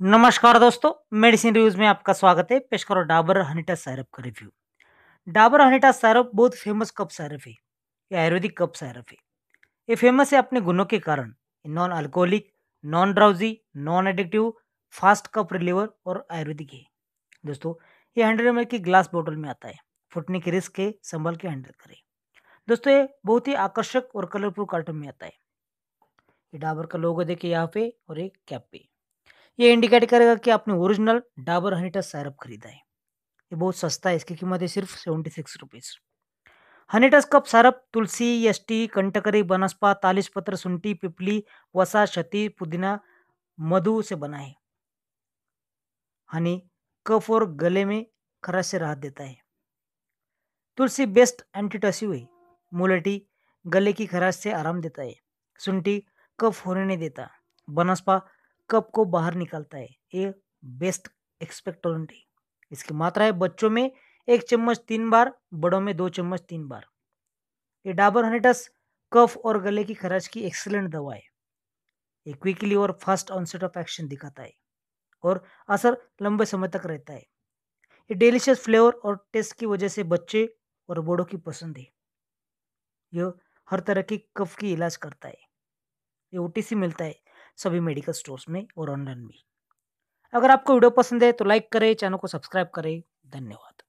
नमस्कार दोस्तों, medicine reviews में आपका स्वागत है। पेश करो डाबर हनीटा सायरप का रिव्यू। डाबर हनीटा सायरप बहुत फेमस कफ सायरप है। ये आयुर्वेदिक कफ सायरप है। ये फेमस है अपने गुणों के कारण। ये non alcoholic, non drowsy, non addictive, fast cough reliever और आयुर्वेदिक है। दोस्तों, ये 100 ml की ग्लास बोतल में आता है। फुटने की रिस्क है, संभल के हैंडल करें। दोस्तों, ये बहुत ही आकर्षक और कलरफुल कार्टून में आता है। ये डाबर का लोगो देखिए यहाँ पे और एक कैप पे। ये इंडिकेट करेगा कि आपने ओरिजिनल डाबर हनी टच सायरप खरीदा है। ये बहुत सस्ता है, इसकी कीमत है सिर्फ 76 रुपीज़। हनी टच कप सायरप तुलसी, यष्टि, कंटकरी, बनस्पा, तालिस पत्र, शुंठी, पिपली, वसा, शती, पुदीना, मधु से बना है। हनी कफ और गले में खराश से राहत देता है। तुलसी बेस्ट एंटीटसिव है। मुलेठी गले की खराश से आराम देता है। शुंठी कफ होने नहीं देता। बनस्पा कफ को बाहर निकालता है। ये बेस्ट एक्सपेक्टोरेंट है। इसकी मात्रा है बच्चों में 1 चम्मच 3 बार, बड़ों में 2 चम्मच 3 बार। ये डाबर हनीटस कफ और गले की खराश की एक्सीलेंट दवा है। ये क्विकली और फास्ट ऑनसेट ऑफ एक्शन दिखाता है और असर लंबे समय तक रहता है। ये डिलीशियस फ्लेवर और टेस्ट की वजह से बच्चे और बड़ों की पसंद है। यह हर तरह की कफ की इलाज करता है। ये ओटीसी मिलता है सभी मेडिकल स्टोर्स में और ऑनलाइन भी। अगर आपको वीडियो पसंद है तो लाइक करें, चैनल को सब्सक्राइब करें। धन्यवाद।